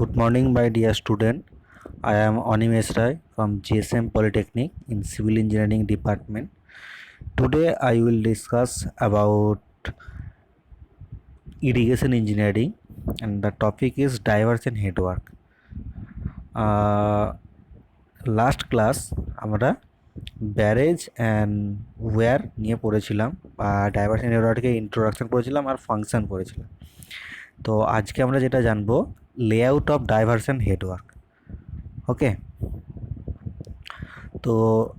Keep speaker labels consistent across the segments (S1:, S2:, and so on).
S1: Good morning, my dear student. I am Animesh Rai from GSM Polytechnic in Civil Engineering Department. Today, I will discuss about irrigation engineering, and the topic is diversion headwork. Last class আমরা barrage and wire নিয়ে পড়েছিলাম, বা diversion হেডওয়ার্ককে introduction করেছিলাম আর function করেছিলাম। তো আজকে আমরা যেটা জানবো, লেআউট অফ ডাইভারশন হেডওয়ার্ক। ওকে, তো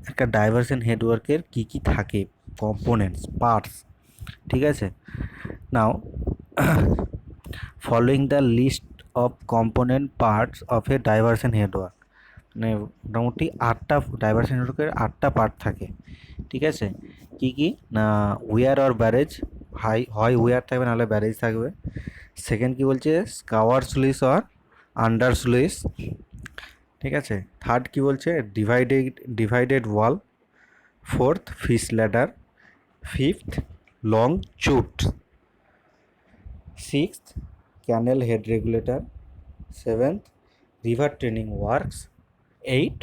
S1: একটা ডাইভারশন হেডওয়ার্কের কী কী থাকে, কম্পোনেন্টস, পার্টস, ঠিক আছে। Now following the list of component parts of a diversion headwork, মানে মোটামুটি ডাইভারশন নেটওয়ার্কের 8টা পার্ট থাকে, ঠিক আছে। কি কি না, উইয়ার অর ব্যারেজ, হয় উইয়ার থাকবে নাহলে ব্যারেজ থাকবে। সেকেন্ড কি বলছে, scour sluice or under sluice, ঠিক আছে। থার্ড কি বলছে, divided wall. Fourth fish ladder. Fifth long chute. Sixth canal head regulator. Seventh river training works. 8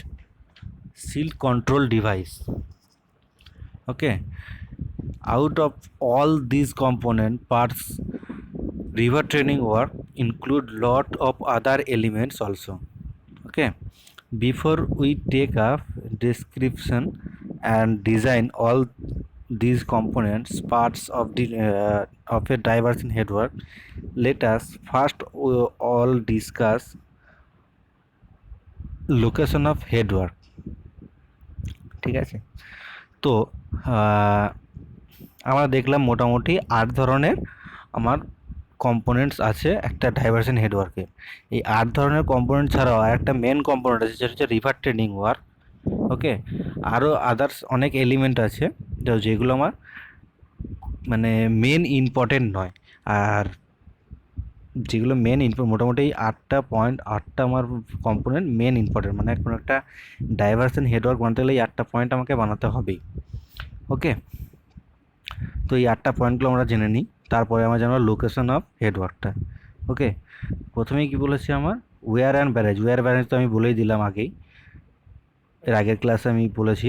S1: seal control device. Okay, out of all these component parts, river training work include lot of other elements also. Okay, before we take up description and design all these components parts of a diversion headwork, let us first all discuss location of headwork, ঠিক আছে। তো আমরা দেখলাম মোটামুটি 8 ধরনের আমার components আছে একটা ডাইভারশন হেডওয়ার্কে। এই 8 ধরনের কম্পোনেন্ট ছাড়াও আর একটা মেন কম্পোনেন্ট আছে, যেটা হচ্ছে রিভার ট্রেনিং ওয়ার্ক। ওকে, আরও আদার্স অনেক এলিমেন্ট আছে যেগুলো আমার মানে মেন ইম্পর্টেন্ট নয়। আর যেগুলো মোটামুটি 8টা আমার কম্পোনেন্ট মেন ইম্পর্টেন্ট, মানে কোনো একটা ডাইভারশন হেডওয়ার্ক বানাতে গেলে এই 8টা পয়েন্ট আমাকে বানাতে হবেই। ওকে, তো এই 8টা পয়েন্টগুলো আমরা জেনে নিই, তারপরে আমরা জানবো লোকেশন অফ হেডওয়ার্কটা। ওকে, প্রথমেই কি বলেছি আমার, weir and barrage. Weir barrage তো আমি বলেই দিলাম আগেই, এর আগের ক্লাসে আমি বলেছি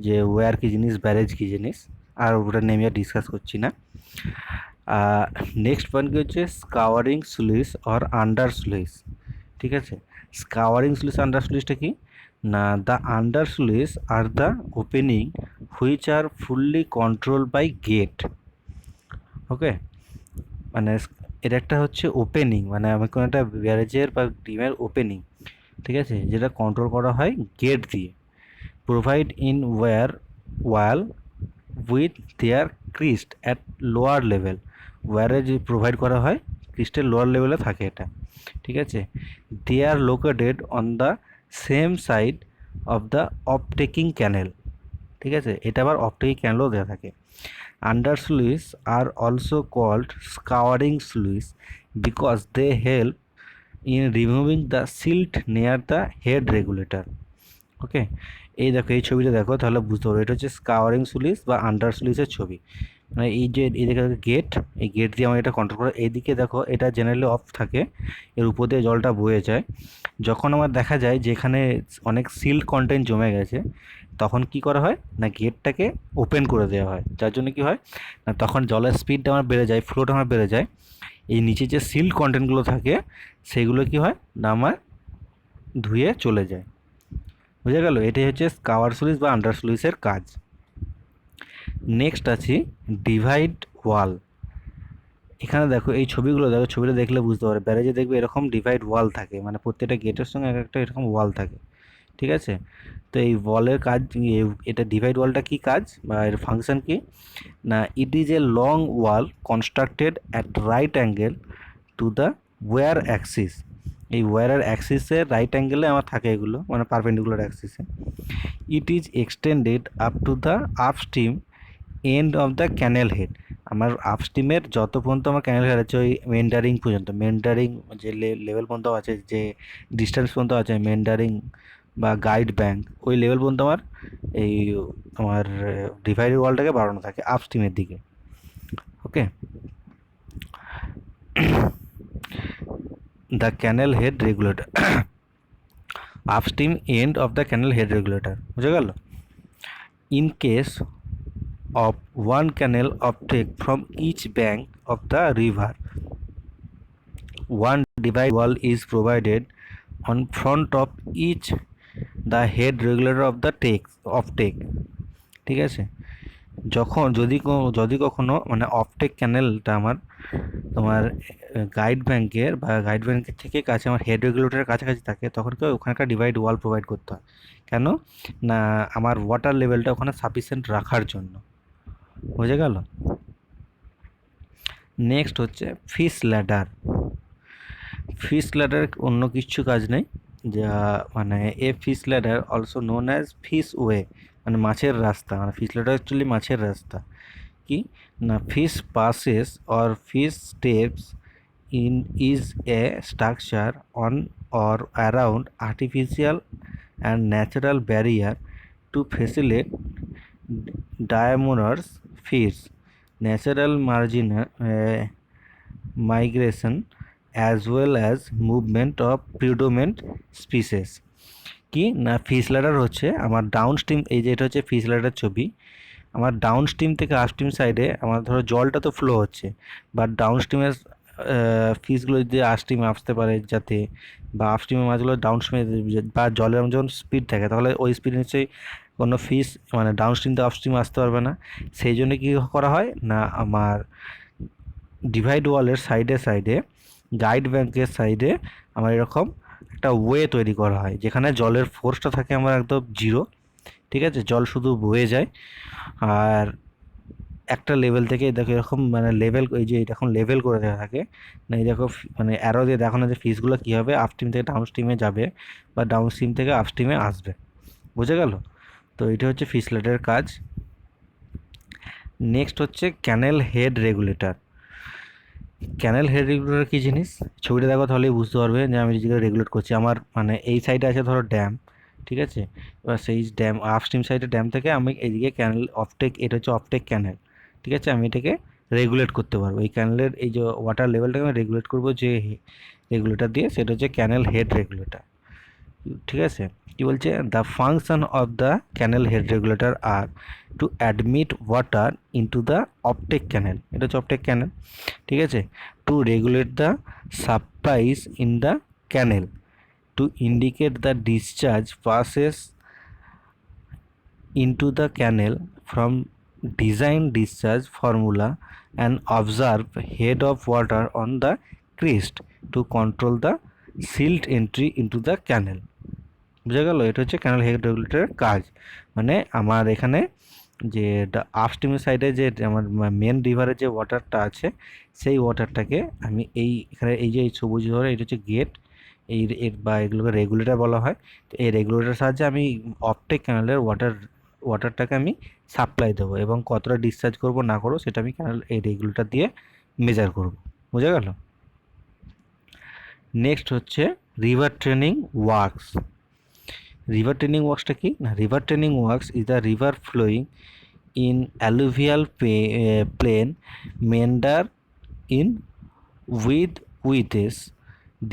S1: যে ওয়্যার কী জিনিস, ব্যারেজ কী জিনিস, আর ওটা নিয়ে আমি আর ডিসকাস করছি না। নেক্সট পয়েন্ট কী হচ্ছে, scouring sluice or under sluice, ঠিক আছে। স্কাওয়ারিং স্লুইস আন্ডার স্লুইসটা কি না, the under sluice are the opening which are fully control by gate. Okay, মানে এর একটা হচ্ছে ওপেনিং, মানে আমি কোনো একটা ব্যারেজের বা ডিমের ওপেনিং, ঠিক আছে, যেটা কন্ট্রোল করা হয় গেট দিয়ে। Provide in wall with their crest at lower level. ওয়ারে যে প্রোভাইড করা হয় ক্রিস্টের লোয়ার লেভেলে থাকে এটা, ঠিক আছে। They are located on the same side of the offtaking canal, ঠিক আছে। এটা আবার অফটেকিং ক্যানেলও দেওয়া থাকে। Under sluice are also called scouring sluice because they help in removing the silt near the head regulator. Okay, এই দেখো, এই ছবিটা দেখো, তাহলে বুঝতে পারবো এটা হচ্ছে স্কাওয়ারিং স্লুইস বা আন্ডার স্লুইসের ছবি। মানে এই যে এদিকে গেট, এই গেট দিয়ে আমরা এটা কন্ট্রোল করে, এইদিকে দেখো এটা জেনারেলি অফ থাকে, এর উপর দিয়ে জলটা বয়ে যায়। যখন আমার দেখা যায় যে এখানে অনেক সিল্ট কন্টেন্ট জমে গেছে, তখন কি করা হয় না, গেটটাকে ওপেন করে দেওয়া হয়। যার জন্য কি হয় না, তখন জলের স্পিডটা আমার বেড়ে যায়, ফ্লোটা আমার বেড়ে যায়। এই নিচে যে সিল্ট কন্টেন্টগুলো থাকে সেগুলো কি হয় না, আমার ধুয়ে চলে যায়। বুঝে গেল, এটাই হচ্ছে স্কাওয়ার স্লুইস বা আন্ডার স্লুইসের কাজ। নেক্সট আছি ডিভাইড ওয়াল। এখানে দেখো এই ছবিগুলো দেখো, ছবিটা দেখলে বুঝতে পারবে, ব্যারেজে দেখবে এরকম ডিভাইড ওয়াল থাকে, মানে প্রত্যেকটা গেটের সঙ্গে এক একটা এরকম ওয়াল থাকে, ঠিক আছে। তো এই ওয়ালের কাজ, এটা ডিভাইড ওয়ালটা কি কাজ বা এর ফাংশন কি না, it is a long wall constructed at right angle to the weir axis. এই ওয়্যারের অ্যাক্সিসের রাইট অ্যাঙ্গেলে আমার থাকে এগুলো, মানে পারপেন্ডিকুলার অ্যাক্সিসে। It is extended up to the upstream end of the canal head. আমার আপস্ট্রিমের যত পর্যন্ত আমার ক্যানেল হেড আছে, ওই মেন্ডারিং পর্যন্ত, মেন্ডারিং যে লেভেল পর্যন্ত আছে, যে ডিস্টেন্স পর্যন্ত আছে মেন্ডারিং বা গাইড ব্যাঙ্ক, ওই লেভেল পর্যন্ত আমার এই আমার ডিভাইডেড ওয়ালটাকে বাড়ানো থাকে আপস্ট্রিমের দিকে। ওকে, the canal head regulator upstream end of the canal head regulator বুঝে গেল in case of one canal uptake from each bank of the river one divide wall is provided on front of each the head regulator of the take ঠিক আছে যখন যদি কখনো মানে অফটেক ক্যানেলটা আমার তোমার গাইড ব্যাংকের থেকে কাছে আমার হেড রেগুলেটরের কাছাকাছি থাকে তখন কি ওখানকার ডিভাইড ওয়াল প্রোভাইড করতে হয় কেন না আমার ওয়াটার লেভেলটা ওখানে সাফিসিয়েন্ট রাখার জন্য বুঝে গেল নেক্সট হচ্ছে ফিশ ল্যাডার অন্য কিছু কাজ নেই যা মানে fish ladder also known as fish way মানে মাছের রাস্তা মানে ফিশ ল্যাডার অ্যাকচুয়ালি মাছের রাস্তা কি না fish passes or fish steps in is a structure on or around artificial and natural barrier to facilitate diamoners fish natural migration as well as movement of predominant species কি না fish ladder হচ্ছে আমার down stream এই যে এটা হচ্ছে fish ladder ছবি আমার ডাউন স্ট্রিম থেকে আপস্ট্রিম সাইডে আমার ধরো জলটা তো ফ্লো হচ্ছে বাট ডাউন স্ট্রিমের ফিশগুলো যদি আপস্ট্রিমে আসতে পারে যাতে বা আপস্ট্রিমের মাছগুলো ডাউন স্ট্রিমে বা জলের যখন স্পিড থাকে তাহলে ওই স্পিড নিশ্চয়ই কোনো ফিশ মানে ডাউন স্ট্রিম থেকে আপস্ট্রিমে আসতে পারবে না সেই জন্য কী করা হয় না আমার ডিভাইড ওয়ালের সাইডে গাইড ব্যাংকের সাইডে আমার এরকম একটা ওয়ে তৈরি করা হয় যেখানে জলের ফোর্সটা থাকে আমার একদম জিরো ঠিক আছে জল শুধু বয়ে যায় আর একটা লেভেল থেকে দেখো এরকম মানে লেভেল এই যে এখন লেভেল করে দেওয়া থাকে না এই দেখো মানে অ্যারো দিয়ে দেখানো যে ফিশগুলো কীভাবে আপস্ট্রিম থেকে ডাউন স্ট্রিমে যাবে বা ডাউন স্ট্রিম থেকে আপস্ট্রিমে আসবে বুঝে গেল তো এটা হচ্ছে ফিশ ল্যাডারের কাজ নেক্সট হচ্ছে ক্যানেল হেড রেগুলেটর কী জিনিস ছবিটা দেখো তাহলেই বুঝতে পারবে যে আমি যেগুলো রেগুলেট করছি আমার মানে এই সাইডে আছে ধরো ড্যাম ঠিক আছে এবার সেই ড্যাম আপস্ট্রিম সাইডে ড্যাম থেকে আমি এইদিকে ক্যানেল অফটেক এটা হচ্ছে অফটেক ক্যানেল ঠিক আছে আমি এটাকে রেগুলেট করতে পারবো এই ক্যানেলের এই যে ওয়াটার লেভেলটাকে আমি রেগুলেট করবো যে রেগুলেটর দিয়ে সেটা হচ্ছে ক্যানেল হেড রেগুলেটর ঠিক আছে কি বলছে the function of the canal head regulator are to admit water into the offtake canal এটা হচ্ছে অপটেক ক্যানেল ঠিক আছে to regulate the supplies in the canal to indicate the discharge passes into the canal from design discharge formula and observe head of water on the crest to control the silt entry into the canal বুঝা গেল এটা হচ্ছে ক্যানেল head রেগুলেটরের কাজ মানে আমার এখানে যে আপস্ট্রিমের সাইডে যে আমার মেন রিভারের যে ওয়াটারটা আছে সেই ওয়াটারটাকে আমি এখানে এই যে সবুজ ধরে এটা হচ্ছে গেট বা এগুলোকে রেগুলেটর বলা হয় তো এই রেগুলেটরের সাহায্যে আমি অপটেক ক্যানেলের ওয়াটারটাকে আমি সাপ্লাই দেবো এবং কতটা ডিসচার্জ করবো না করবো সেটা আমি ক্যানেল এই রেগুলেটর দিয়ে মেজার করব বুঝা গেল নেক্সট হচ্ছে রিভার ট্রেনিং ওয়ার্কসটা কি না river training works is the river flowing in alluvial plain meander in widths.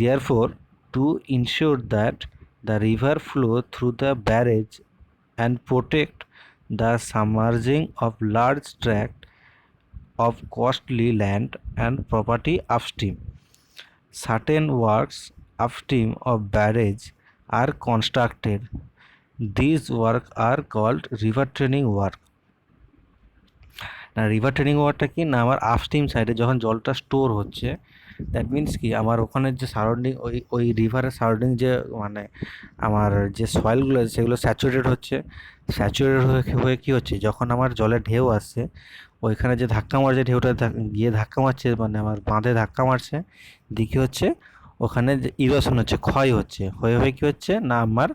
S1: Therefore, to ensure that the river flow through the barrage and protect the submerging of large tract of costly land and property upstream, certain works upstream of barrage are constructed. These works are called river training work. না river training ওয়াটারটা কি না আমার upstream সাইডে যখন জলটা store হচ্ছে that means কি আমার ওখানে যে সারাউন্ডিং ওই রিভারের সারাউন্ডিং যে মানে আমার যে সয়েলগুলো আছে সেগুলো স্যাচুরেটেড হয়ে কী হচ্ছে যখন আমার জলের ঢেউ আসছে ওইখানে যে ধাক্কা মারছে ঢেউটা গিয়ে ধাক্কা মারছে মানে আমার বাঁধে ধাক্কা মারছে দিকে হচ্ছে ওখানে যে ইরোশন হচ্ছে ক্ষয় হচ্ছে হয়ে কী হচ্ছে না আমার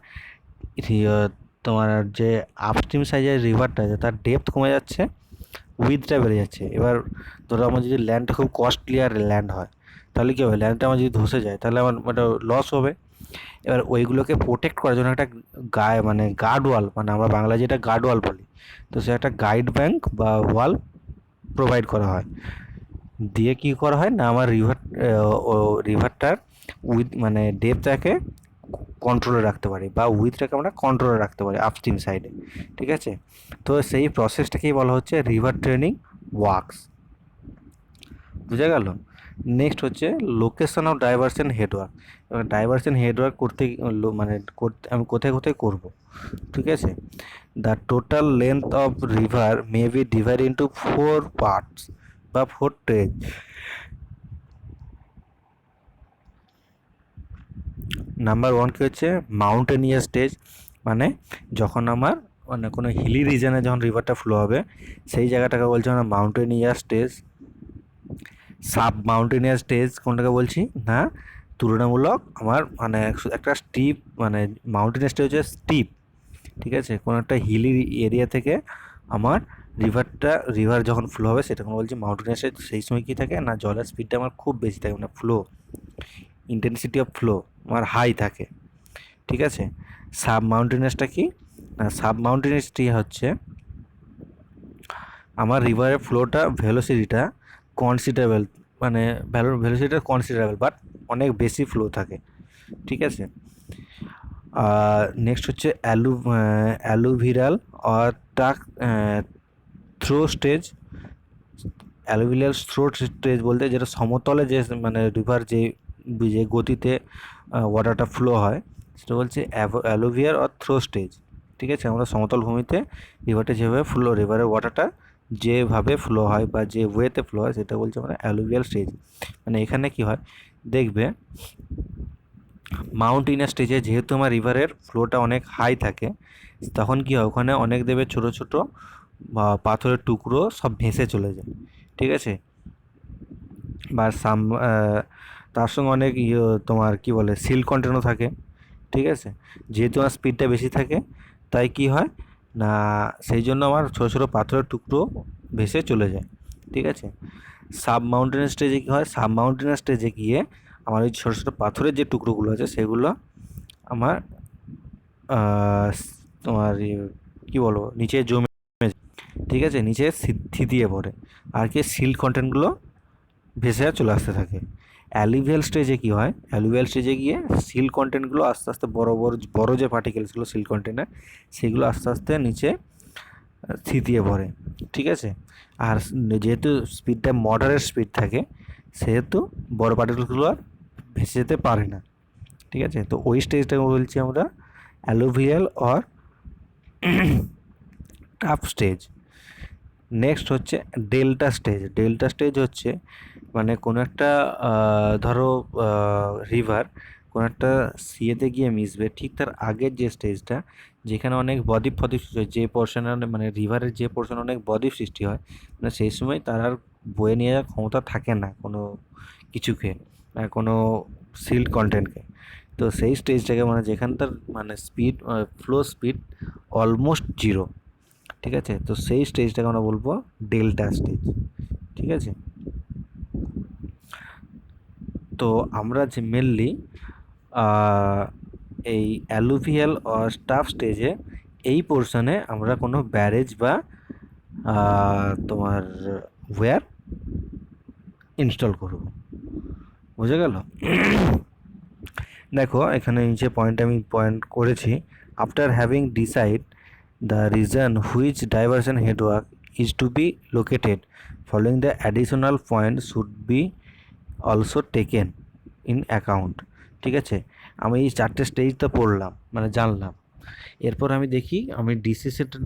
S1: তোমার যে আপস্ট্রিম সাইজের রিভারটা আছে তার ডেপথ কমে যাচ্ছে উইথটা বেড়ে যাচ্ছে এবার ধরো আমার যদি ল্যান্ডটা খুব কস্টলি আর ল্যান্ড হয় তাহলে কী হবে ল্যান্ডটা আমার যদি ধসে যায় তাহলে আমার একটা লস হবে এবার ওইগুলোকে প্রোটেক্ট করার জন্য একটা মানে গার্ড ওয়াল মানে আমরা বাংলায় যেটা গার্ড ওয়াল বলি তো সে একটা গাইড ব্যাংক বা ওয়াল প্রোভাইড করা হয় দিয়ে কী করা হয় না আমার রিভারটার উইথ মানে ডেপথটাকে কন্ট্রোলে রাখতে পারি বা উইথটাকে আমরা কন্ট্রোলে রাখতে পারি আপস্ট্রিম সাইডে। ঠিক আছে, তো সেই প্রসেসটাকেই বলা হচ্ছে রিভার ট্রেনিং ওয়ার্কস। বুঝা গেল? নেক্সট হচ্ছে লোকেশন অফ ডাইভারশন হেডওয়ার্ক। এবার ডাইভারশন হেডওয়ার্ক করতে মানে করতে আমি কোথায় কোথায় করব, ঠিক আছে? The total length of river may be divide into 4 parts বা 4 ট্রেজ। নাম্বার 1 কী হচ্ছে মাউন্টেনিয়াস স্টেজ, মানে যখন আমার মানে কোনো হিলি রিজনে যখন রিভারটা ফ্লো হবে সেই জায়গাটাকে বলছে আমরা মাউন্টেনিয়াস স্টেজ। সাব মাউন্টেনিয়াস স্টেজ কোনটাকে বলছি না, তুলনামূলক আমার মানে একটা স্টিপ মানে মাউন্টেনিয়াস স্টেজ হচ্ছে স্টিপ, ঠিক আছে? কোনো একটা হিলি এরিয়া থেকে আমার রিভার যখন ফ্লো হবে সেটা কোনো বলছি মাউন্টেনিয়াস স্টেজ। সেই সময় কী থাকে না, জলের স্পিডটা আমার খুব বেশি থাকে, মানে ফ্লো ইন্টেন্সিটি অফ ফ্লো আমার হাই থাকে, ঠিক আছে? সাব মাউন্টেনিয়াসটা কি না, সাব মাউন্টেনিয়াসটি হচ্ছে আমার রিভারের ফ্লোটা ভেলোসিটিটা কনসিডারেবল, মানে ভেলোসিটিটা কনসিডারেবল বাট অনেক বেশি ফ্লো থাকে, ঠিক আছে? নেক্সট হচ্ছে অ্যালুভিরাল আর টাক থ্রো স্টেজ। অ্যালুভিরাল থ্রো স্টেজ বলতে যেটা সমতলে যে মানে রিভার যে যে গতিতে ওয়াটারটা ফ্লো হয় সেটা বলছে অ্যালুভিয়ার আর থ্রো স্টেজ, ঠিক আছে? আমরা সমতল ভূমিতে রিভারটা যেভাবে রিভারের ওয়াটারটা যেভাবে ফ্লো হয় বা যে ওয়েতে ফ্লো হয় সেটা বলছে আমরা অ্যালুভিয়াল স্টেজ। মানে এখানে কি হয় দেখবে মাউন্টেনিয়াস স্টেজে যেহেতু আমার রিভারের ফ্লোটা অনেক হাই থাকে তখন কি হয় ওখানে অনেক দেবে ছোটো ছোটো বা পাথরের টুকরো সব ভেসে চলে যায়, ঠিক আছে? বা তার সঙ্গে অনেক তোমার কি বলে সিল কন্টেন্টও থাকে, ঠিক আছে? যেহেতু আমার স্পিডটা বেশি থাকে তাই কি হয় না সেই জন্য আমার ছোটো ছোটো পাথরের টুকরো ভেসে চলে যায়, ঠিক আছে? সাব মাউন্টেনিয়াস স্টেজে কী হয়, সাব মাউন্টেনিয়াস স্টেজে গিয়ে আমার ওই ছোটো ছোটো পাথরের যে টুকরোগুলো আছে সেগুলো আমার তোমার কী বলবো নিচে জমে, ঠিক আছে? নিচে থিতিয়ে পড়ে আর কি সিল কন্টেন্টগুলো ভেসে চলে আসতে থাকে। অ্যালুভিয়াল স্টেজে কী হয়, অ্যালুভিয়াল স্টেজে গিয়ে সিল কন্টেন্টগুলো আস্তে আস্তে বড় বড় বড় যে পার্টিকেলসগুলো সিল কন্টেন্টে সেগুলো আস্তে আস্তে নিচে থিতিয়ে পড়ে, ঠিক আছে? আর যেহেতু স্পিডটা মডারেট স্পিড থাকে সেহেতু বড় পার্টিকেলসগুলো আর ভেসে যেতে পারে না, ঠিক আছে? তো ওই স্টেজটাকে বলছি আমরা alluvial or tough stage. Next হচ্ছে ডেল্টা স্টেজ। ডেল্টা স্টেজ হচ্ছে মানে কোনো একটা ধরো রিভার কোনো একটা সিয়েতে গিয়ে মিশবে ঠিক তার আগের যে স্টেজটা যেখানে অনেক বদ্বীপ ফদ্বীপ সৃষ্টি হয়, যে পোর্শনে মানে রিভারের যে পোর্শনে অনেক বদ্বীপ সৃষ্টি হয় মানে সেই সময় তার আর বয়ে নিয়ে যাওয়ার ক্ষমতা থাকে না কোনো কিছুকে কোনো সিল্ড কন্টেন্টকে। তো সেই স্টেজটাকে মানে যেখানটার মানে speed flow speed almost zero, ঠিক আছে? তো সেই স্টেজটাকে আমরা বলবো ডেল্টা স্টেজ, ঠিক আছে? তো আমরা যে মেনলি এই অ্যালুভিয়াল স্টাফ স্টেজে এই পোর্শনে আমরা কোনো ব্যারেজ বা তোমার ওয়্যার ইনস্টল করব। বুঝে গেল? দেখো এখানে নিচে আমি পয়েন্ট করেছি after having decide the region which diversion network is to be located following the additional point should be also taken in account, ঠিক আছে? আমি এই 4টে স্টেজ তো পড়লাম মানে জানলাম, এরপর আমি দেখি আমি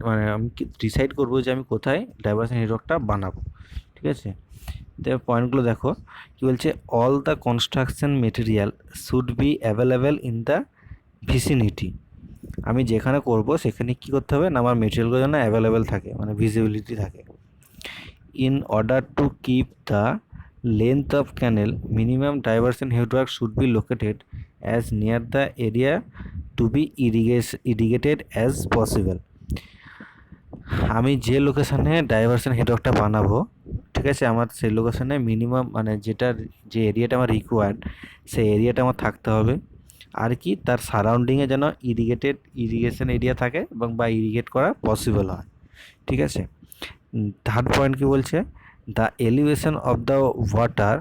S1: মানে আমি ডিসাইড করবো যে আমি কোথায় ডাইভারশন নেটওয়ার্কটা বানাবো, ঠিক আছে? পয়েন্টগুলো দেখো কি বলছে, all the construction material should be available in the vicinity. আমি যেখানে করব সেখানে কি করতে হবে না আমার মেটেরিয়ালগুলো যেন অ্যাভেলেবেল থাকে মানে ভিজিবিলিটি থাকে। In order to keep the length of canal minimum diversion network should be located as near the area to be irrigated as possible. আমি যে লোকেশানে ডাইভারশন নেটওয়ার্কটা বানাবো, ঠিক আছে, আমার সেই লোকেশানে মিনিমাম মানে যে এরিয়াটা আমার রিকোয়ার্ড সেই এরিয়াটা আমার থাকতে হবে। আর কি তার সারাউন্ডিংয়ে যেন ইরিগেশন এরিয়া থাকে এবং বা ইরিগেট করা পসিবল হয়, ঠিক আছে? থার্ড পয়েন্ট কি বলছে, the elevation of the water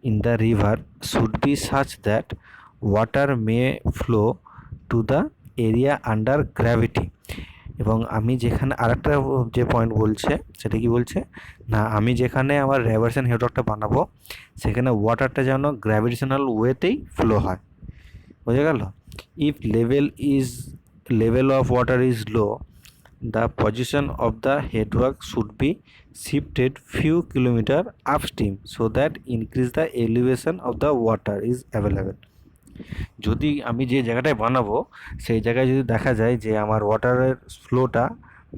S1: in the river should be such that water may flow to the area under gravity। এবং আমি যেখানে আরেকটা যে পয়েন্ট বলছে সেটা কি বলছে না, আমি যেখানে আমার ডাইভারশন হেডওয়ার্কটা বানাবো সেখানে ওয়াটারটা যেন গ্র্যাভিটেশনাল ওয়েতেই ফ্লো হয়। বোঝা গেল? If level of water is low, the position of the headwork should be shifted few kilometer upstream so that increase the elevation of the water is available। যদি আমি যে জায়গাটায় বানাবো সেই জায়গায় যদি দেখা যায় যে আমার ওয়াটারের ফ্লোটা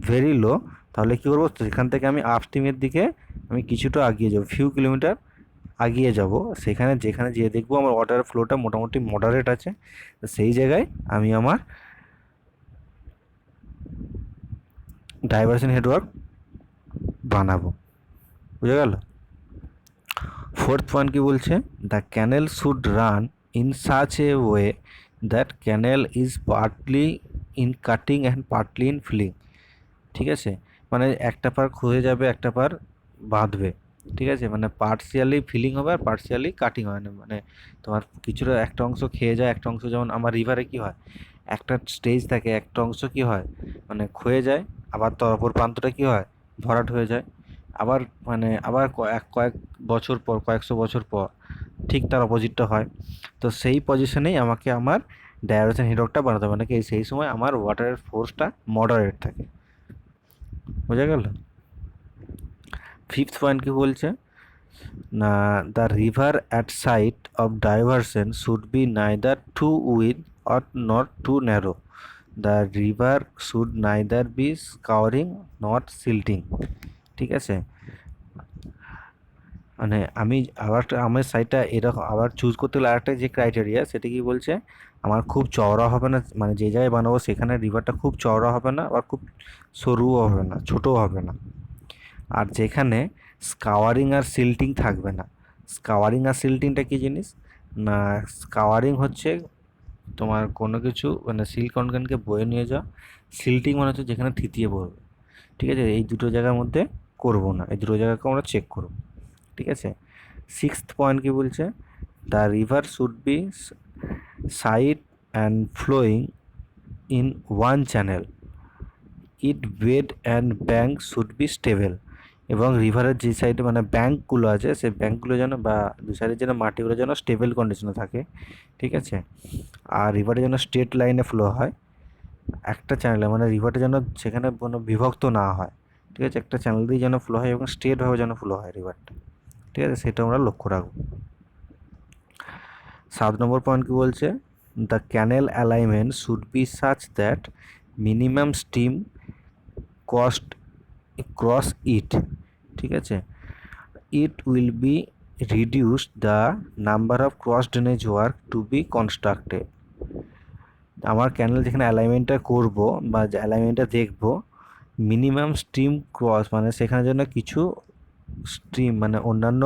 S1: ভেরি লো, তাহলে কী করবো, সেখান থেকে আমি আপস্ট্রিমের দিকে আমি কিছুটা আগিয়ে যাবো, ফিউ কিলোমিটার আগিয়ে যাব, সেখানে যেখানে যেয়ে দেখবো আমার ওয়াটারের ফ্লোটা মোটামুটি মডারেট আছে, সেই জায়গায় আমি আমার ডাইভারশন হেডওয়ার্ক বানাবো। বুঝা গেল? ফোর্থ পয়েন্ট কি বলছে, the canal should run in such a way that canal is partly in cutting and partly in filling. ঠিক আছে, মানে একটা পার ক্ষয়ে যাবে, একটা পার বাঁধবে। ঠিক আছে, মানে পার্সিয়ালি ফিলিং হবে আর পার্সিয়ালি কাটিং হয় না, মানে তোমার কিছুটা একটা অংশ খেয়ে যায়, একটা অংশ, যেমন আমার রিভারে কি হয়, একটা স্টেজ থাকে, একটা অংশ কি হয় মানে ক্ষয়ে যায়, আবার তার অপর প্রান্তটা কি হয় ভরাট হয়ে যায়, আবার মানে আবার কয়েক বছর পর, কয়েকশো বছর পর ঠিক তার অপোজিটটা হয়। তো সেই পজিশনেই আমাকে আমার ডাইভারশন হেডওয়ার্কটা বানাতে হবে, নাকি সেই সময় আমার ওয়াটারের ফোর্সটা মডারেট থাকে। বোঝা গেল? ফিফথ পয়েন্ট কি বলছে না, the river at site of diversion should be neither too wide or not too narrow. The river should neither be scouring not silting. ঠিক আছে, মানে আমি আবার আমার সাইডটা এরকম আবার চুজ করতে হলে আরেকটা যে ক্রাইটেরিয়া, সেটা কি বলছে, আমার খুব চওড়া হবে না, মানে যে জায়গায় বানাবো সেখানে রিভারটা খুব চওড়া হবে না, আবার খুব সরুও হবে না, ছোটও হবে না। আর যেখানে স্কাওয়ারিং আর সিল্টিং থাকবে না। স্কাওয়ারিং আর সিল্টিংটা কী জিনিস না, স্কাওয়ারিং হচ্ছে তোমার কোনো কিছু মানে সিল কনটেন্টকে বয়ে নিয়ে যাওয়া, সিল্টিং মানে হচ্ছে যেখানে থিতিয়ে পড়বে। ঠিক আছে, এই দুটো জায়গার মধ্যে করব না, এই দুটো জায়গাকে আমরা চেক করব। ঠিক আছে, সিক্সথ পয়েন্ট কি বলছে, the river should be side and flowing in one channel, it bed and bank should be stable. এবং রিভারের যে সাইডে মানে ব্যাঙ্কগুলো আছে সেই ব্যাঙ্কগুলো যেন বা দু সাইডের যেন মাটিগুলো যেন স্টেবল কন্ডিশনে থাকে। ঠিক আছে, আর রিভারটা যেন স্ট্রেট লাইনে ফ্লো হয় একটা চ্যানেলে, মানে রিভারটা যেন সেখানে কোনো বিভক্ত না হয়। ঠিক আছে, একটা চ্যানেল দিয়ে যেন ফ্লো হয় এবং স্ট্রেটভাবে যেন ফ্লো হয় রিভারটা। ঠিক আছে, সেটা আমরা লক্ষ্য রাখবো। 7 নম্বর পয়েন্ট কি বলছে, the canal alignment should be such that minimum stream cost cross it. ঠিক আছে, it will be reduce the number of cross drainage work to be constructed. আমার ক্যানেল যেখানে অ্যালাইনমেন্টটা করব বা অ্যালাইনমেন্টটা দেখব, মিনিমাম স্ট্রিম ক্রস মানে সেখানে যেন কিছু স্ট্রিম মানে অন্যান্য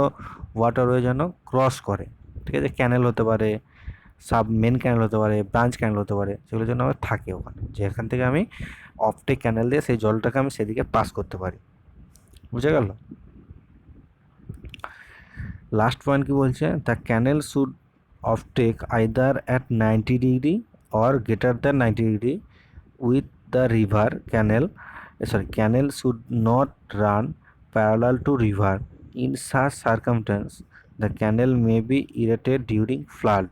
S1: ওয়াটারওয়ে যেন ক্রস করে। ঠিক আছে, ক্যানেল হতে পারে, মেন ক্যানেল হতে পারে, ব্রাঞ্চ ক্যানেল হতে পারে, সেগুলো যেন আমার থাকে ওখানে, যেখান থেকে আমি অফটেক ক্যানেল দিয়ে সেই জলটাকে আমি সেদিকে পাস করতে পারি। বুঝে গেল? লাস্ট পয়েন্ট কি বলছে, the canal should offtake either at 90 degree or greater than 90 degree with the river. Canal should not run parallel to river. In such circumstance the canal may be eroded during flood.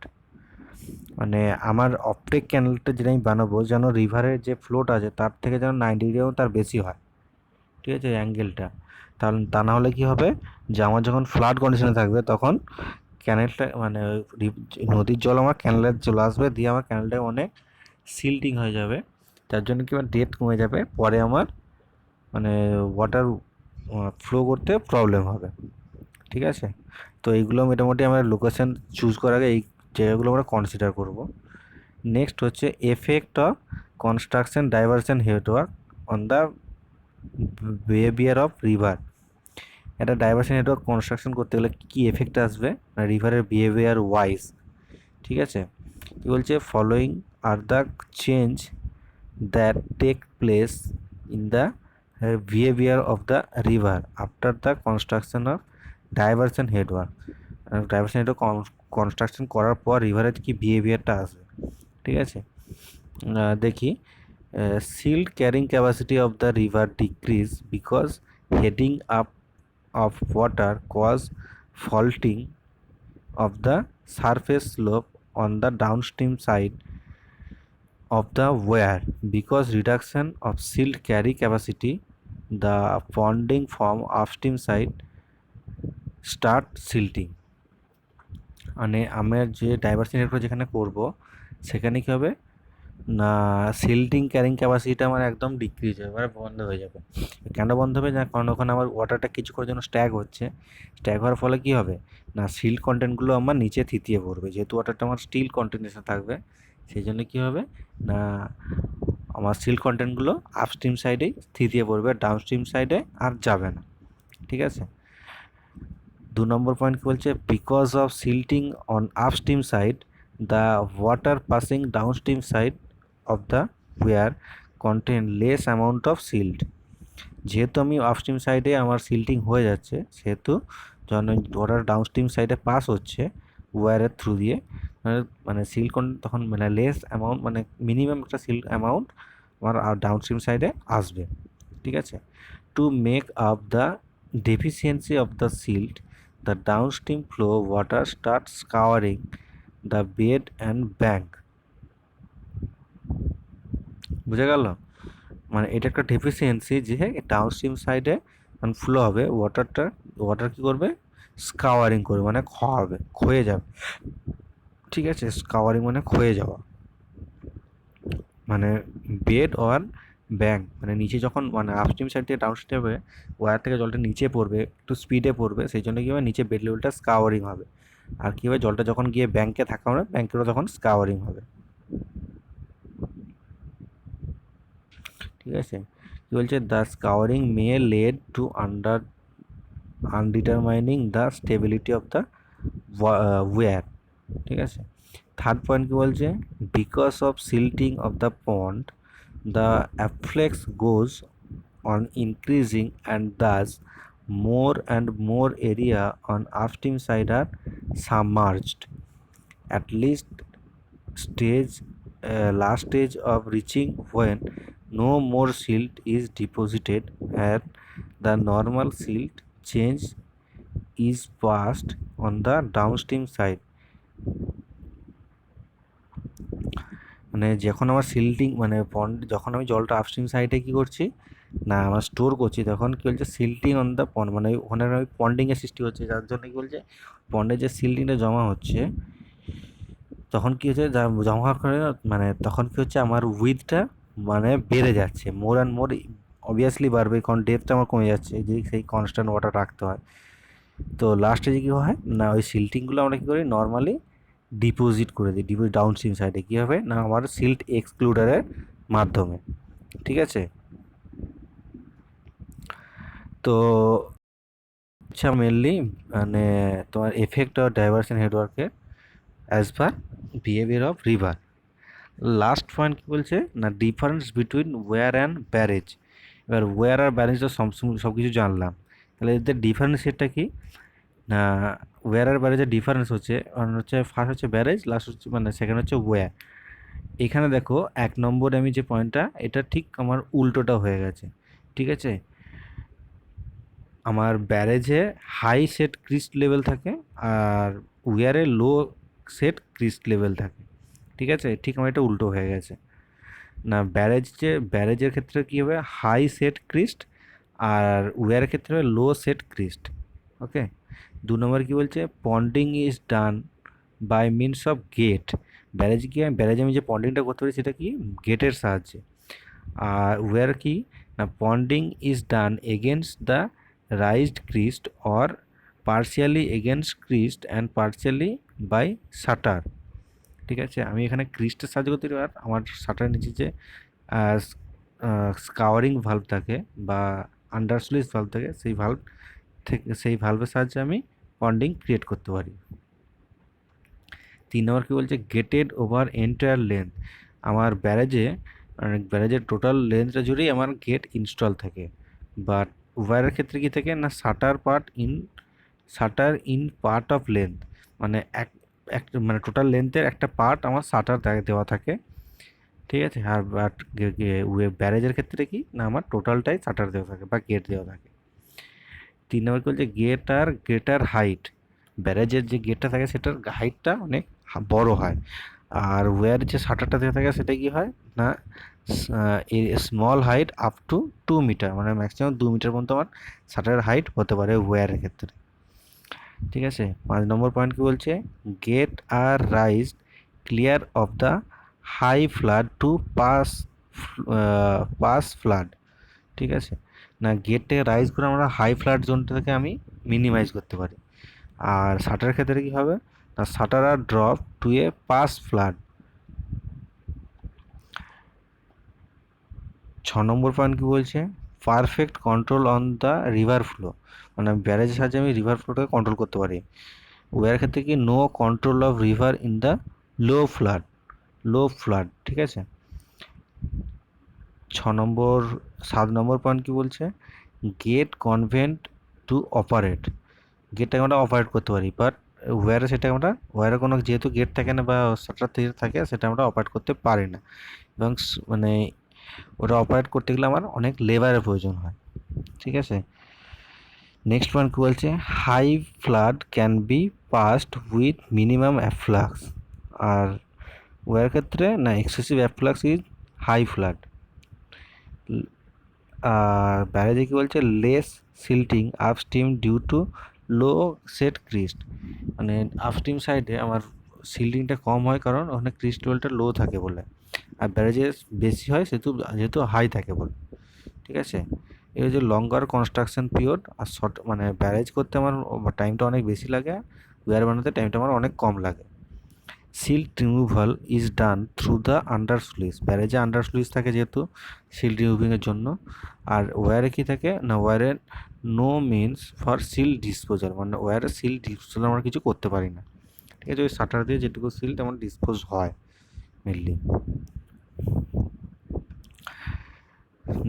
S1: মানে আমার অপটেক ক্যানেলটা যেটা আমি বানাবো যেন রিভারের যে ফ্লোটা আছে তার থেকে যেন 90 ডিগ্রি এবং তার বেশি হয়। ঠিক আছে, অ্যাঙ্গেলটা, তাহলে তা না হলে কী হবে, যে আমার যখন ফ্লাড কন্ডিশনে থাকবে তখন ক্যানেলটা মানে নদীর জল আমার ক্যানেলে চলে আসবে, দিয়ে আমার ক্যানেলটা অনেক সিল্টিং হয়ে যাবে, যার জন্য কি আমার ডেপথ কমে যাবে, পরে আমার মানে ওয়াটার ফ্লো করতে প্রবলেম হবে। ঠিক আছে, তো এইগুলো মোটামুটি আমরা লোকেশন চুজ করার আগে এই জায়গাগুলো আমরা কনসিডার করব। নেক্সট হচ্ছে effect of construction diversion headwork on the behaviour of river. একটা ডাইভারশন নেটওয়ার্ক কনস্ট্রাকশন করতে গেলে কী এফেক্ট আসবে না রিভারের বিহেভিয়ার ওয়াইজ। ঠিক আছে, কী বলছে, following are the change that take place in the behaviour of the river after the construction of diversion headwork. Diversion headwork construction করার পর রিভারের কি বিহেভিয়ারটা আসবে, ঠিক আছে। দেখি, silt carrying capacity of the river decrease because heading up of water cause faulting of the surface slope on the downstream side of the weir. Because reduction of silt carry capacity, the ponding from upstream side start silting. মানে আমার যে diversion headwork যেখানে করব সেখানে কী হবে না, সিল্টিং carrying ক্যাপাসিটিটা আমার একদম ডিক্রিজ হবে, মানে বন্ধ হয়ে যাবে। কেন বন্ধ হবে? না, কারণ ওখানে আমার ওয়াটারটা কিছুক্ষণের জন্য স্ট্যাগ হচ্ছে। স্ট্যাগ হওয়ার ফলে কী হবে না, সিল্ট কন্টেন্টগুলো আমার নিচে থিতিয়ে পড়বে। যেহেতু ওয়াটারটা আমার স্টিল কন্টেন্টেশন থাকবে, সেই জন্য কী হবে না, আমার সিল্ট কন্টেন্টগুলো আপস্ট্রিম সাইডেই থিতিয়ে পড়বে, ডাউনস্ট্রিম সাইডে আর যাবে না, ঠিক আছে। 2 নম্বর পয়েন্ট কী বলছে, because of silting on upstream side the water passing downstream side of the weir contain less amount of silt. যেহেতু আমি আপস্ট্রিম সাইডে আমার সিল্টিং হয়ে যাচ্ছে, সেহেতু যখন ওয়াটার ডাউনস্ট্রিম সাইডে পাস হচ্ছে ওয়্যারের থ্রু দিয়ে, মানে সিল্ট তখন মানে লেস অ্যামাউন্ট, মানে মিনিমাম একটা সিল্ট অ্যামাউন্ট আমার ডাউনস্ট্রিম সাইডে আসবে, ঠিক আছে। To make up the deficiency of the silt, the downstream flow water starts scouring the bed and bank. বুঝে গেল? মানে এটা একটা ডেফিসিয়েন্সি যে ডাউনস্ট্রিম সাইডে ফ্লো হবে, ওয়াটার কী করবে, স্কাওয়ারিং করবে, মানে ক্ষয়ে ক্ষয়ে যাবে, ঠিক আছে। স্কাওয়ারিং মানে ক্ষয়ে যাওয়া, মানে বেড অর ব্যাঙ্ক, মানে নিচে যখন মানে আপস্ট্রিম সাইড থেকে ডাউনস্ট্রিম হবে, ওয়ার থেকে জলটা নিচে পড়বে, একটু স্পিডে পড়বে, সেই জন্য কী হবে, নিচে বেড লেভেলটা স্কাওয়ারিং হবে। আর কী হবে, জলটা যখন গিয়ে ব্যাঙ্কে থাকা হবে, ব্যাঙ্কেরও তখন স্কাওয়ারিং হবে, ঠিক আছে। কী বলছে, the scouring may lead to undermining the stability of the weir, ঠিক আছে। থার্ড পয়েন্ট কী বলছে, because of silting of the pond the afflux goes on increasing and thus more and more area on upstream side are submerged at least last stage of reaching when no more silt is deposited and the normal silt change is passed on the downstream side. মানে যখন আমার সিল্টিং মানে পন্ড, যখন আমি জলটা upstream সাইডে কী করছি না আমার স্টোর করছি, তখন কী বলছে, সিল্টিং অন দ্য পন্ড, মানে ওখানে ওই পন্ডিংয়ের সৃষ্টি হচ্ছে, যার জন্য কী বলছে, পন্ডে যে সিল্টিংটা জমা হচ্ছে, তখন কী হচ্ছে, জমা করে মানে তখন কী হচ্ছে, আমার উইথটা মানে বেড়ে যাচ্ছে, মোর অ্যান্ড মোর অবভিয়াসলি বাড়বে, কারণ ডেপথটা আমার কমে যাচ্ছে, যে সেই কনস্ট্যান্ট ওয়াটার রাখতে হয়। তো লাস্টে যে কী হয় না, ওই সিল্টিংগুলো আমরা কী করি, নর্মালি ডিপোজিট করে দিই, ডাউনস্ট্রিম সাইডে কী হবে না, আমার সিল্ট এক্সক্লুডারের মাধ্যমে, ঠিক আছে। তো আচ্ছা, মেনলি মানে তোমার এফেক্ট অফ ডাইভারশন হেডওয়ার্কের as per behaviour of river. Last point কী বলছে না, difference between weir and barrage. এবার ওয়্যার আর ব্যারেজ তো সব কিছু জানলাম, তাহলে এদের ডিফারেন্সিয়েটটা কি না, ওয়্যার আর ব্যারেজের ডিফারেন্স হচ্ছে ফার্স্ট হচ্ছে ব্যারেজ, লাস্ট হচ্ছে মানে সেকেন্ড হচ্ছে ওয়্যার। এখানে দেখো 1 নম্বরে আমি যে পয়েন্টটা, এটা ঠিক আমার উল্টোটা হয়ে গেছে, ঠিক আছে। আমার ব্যারেজে হাই সেট ক্রিস্ট লেভেল থাকে আর ওয়্যারে লো সেট ক্রিস্ট লেভেল থাকে, ঠিক আছে। ঠিক আমার এটা উল্টো হয়ে গেছে না, ব্যারেজের ক্ষেত্রে কী হবে, হাই সেট ক্রিস্ট, আর ওয়্যারের ক্ষেত্রে হবে লো সেট ক্রিস্ট, ওকে। 2 নম্বর কী বলছে, ponding is done by means of gate. ব্যারেজে আমি যে পন্ডিংটা করতে পারি সেটা কি, গেটের সাহায্যে। আর ওয়্যার কি না, ponding is done against the raised crest or partially against crest and partially by shutter, ঠিক আছে। আমি এখানে ক্রিস্টের সাহায্য করতে পারি, আর আমার শাটারের নিচে যে স্কাওয়ারিং ভাল্ব থাকে বা আন্ডার স্লুইস ভাল্ব থাকে, সেই ভাল্বের সাহায্যে আমি পন্ডিং ক্রিয়েট করতে পারি। 3 নম্বর কী বলছে, গেটেড ওভার এন্টায়ার লেন্থ। আমার ব্যারেজের টোটাল লেন্থটা জুড়েই আমার গেট ইনস্টল থাকে, বাট ওয়্যারের ক্ষেত্রে কী থাকে না, shutter part in shutter in part of length, মানে এক মানে টোটাল লেন্থের একটা পার্ট আমার শাটার দেওয়া থাকে, ঠিক আছে। আর বাট ব্যারেজের ক্ষেত্রে কি না, আমার টোটালটাই শাটার দেওয়া থাকে বা গেট দেওয়া থাকে। 3 নম্বর কি বলছে, গ্রেটার হাইট, ব্যারেজের যে গেটটা থাকে সেটার হাইটটা অনেক বড় হয়। আর ওয়্যার যে শাটারটা দেওয়া থাকে সেটা কি হয় না, small height up to 2 metre, মানে ম্যাক্সিমাম 2 মিটার পর্যন্ত আমার শাটারের হাইট হতে পারে ওয়্যারের ক্ষেত্রে, ঠিক আছে। 5 নম্বর পয়েন্ট কি বলছে, gate are raise clear of the high flood to pass pass flood, ঠিক আছে। না গেটটাকে রাইজ করে আমরা হাই ফ্লাড জোনটা থেকে আমি মিনিমাইজ করতে পারি। আর শাটারের ক্ষেত্রে কি হবে না, shutter are drop to a pass flood. 6 number point কি বলছে, perfect control on the river flow, মানে ব্যারেজের সাহায্যে আমি রিভার ফ্লোটাকে কন্ট্রোল করতে পারি। ওয়ার ক্ষেত্রে কি, no control of river in the low flood, ঠিক আছে। 6 নম্বর 7 নম্বর পয়েন্ট কি বলছে, গেট কনভেন্ট টু অপারেট, গেটটাকে আমরা অপারেট করতে পারি, বাট ওয়্যারে সেটা আমরা ওয়্যারে কোনো যেহেতু গেট থাকে না বা শাটার থাকে, সেটা আমরা অপারেট করতে পারি না, এবং মানে ওটা অপারেট করতে গেলে আমার অনেক লেবারের প্রয়োজন হয়, ঠিক আছে। নেক্সট পয়েন্ট কি বলছে, high flood can be passed with minimum afflux, আর ওয়ার ক্ষেত্রে না excessive afflux is high flood. আর ব্যারেজে কী বলছে, less silting upstream due to low set crest, মানে আপস্ট্রিম সাইডে আমার সিল্টিংটা কম হয় কারণ ওখানে ক্রিস্ট লেভেলটা লো থাকে বলে, আর ব্যারেজে বেশি হয় যেহেতু হাই থাকে বলে, ঠিক আছে। এই হচ্ছে লঙ্গার কনস্ট্রাকশন পিরিয়ড, আর শর্ট মানে ব্যারেজ করতে আমার টাইমটা অনেক বেশি লাগে, ওয়্যার বানাতে টাইমটা আমার অনেক কম লাগে। Silt removal is done through the under sluice, ব্যারেজে আন্ডার স্লুইস থাকে যেহেতু সিল্ট রিমুভিংয়ের জন্য। আর ওয়্যারে কী থাকে না, ওয়্যারের no means for silt disposal, মানে ওয়্যারে সিল্ট ডিসপোজাল আমরা কিছু করতে পারি না, ঠিক আছে। ওই শাটার দিয়ে যেটুকু সিল্ট আমার ডিসপোজ হয় মেনলি।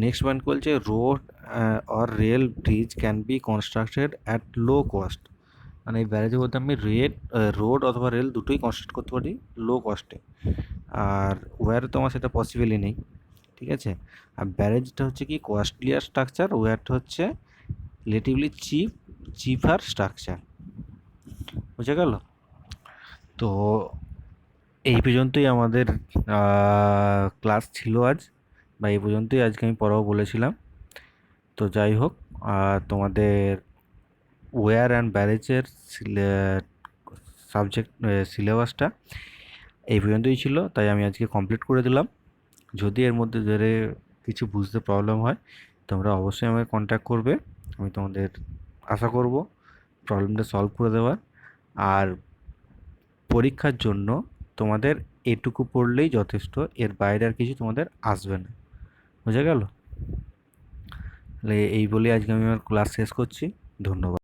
S1: নেক্সট পয়েন্ট বলছে, road or rail bridge can be constructed at low cost, মানে এই ব্যারেজে বলতে আমি রোড অথবা রেল দুটোই কনস্ট্রাক্ট করতে পারি লো কস্টে, আর ওয়্যারে তো আমার সেটা পসিবলই নেই, ঠিক আছে। আর ব্যারেজটা হচ্ছে কি কস্টলিয়ার স্ট্রাকচার, ওয়্যারটা হচ্ছে রিলেটিভলি চিপার স্ট্রাকচার, বুঝে গেল। তো এই পর্যন্তই আমাদের ক্লাস ছিল আজ, বা এই পর্যন্তই আজকে আমি পড়াবো বলেছিলাম। তো যাই হোক, তোমাদের ওয়্যার অ্যান্ড ব্যারেজের সাবজেক্ট সিলেবাসটা এই পর্যন্তই ছিল, তাই আমি আজকে কমপ্লিট করে দিলাম। যদি এর মধ্যে ধরে কিছু বুঝতে প্রবলেম হয় তোমরা অবশ্যই আমাকে কন্ট্যাক্ট করবে, আমি তোমাদের আশা করব প্রবলেমটা সলভ করে দেওয়ার। আর পরীক্ষার জন্য তোমাদের এটুকু পড়লেই যথেষ্ট, এর বাইরে আর কিছু তোমাদের আসবে না, বুঝে গেল। তাহলে এই বলে আজকে আমি আমার ক্লাস শেষ করছি, ধন্যবাদ।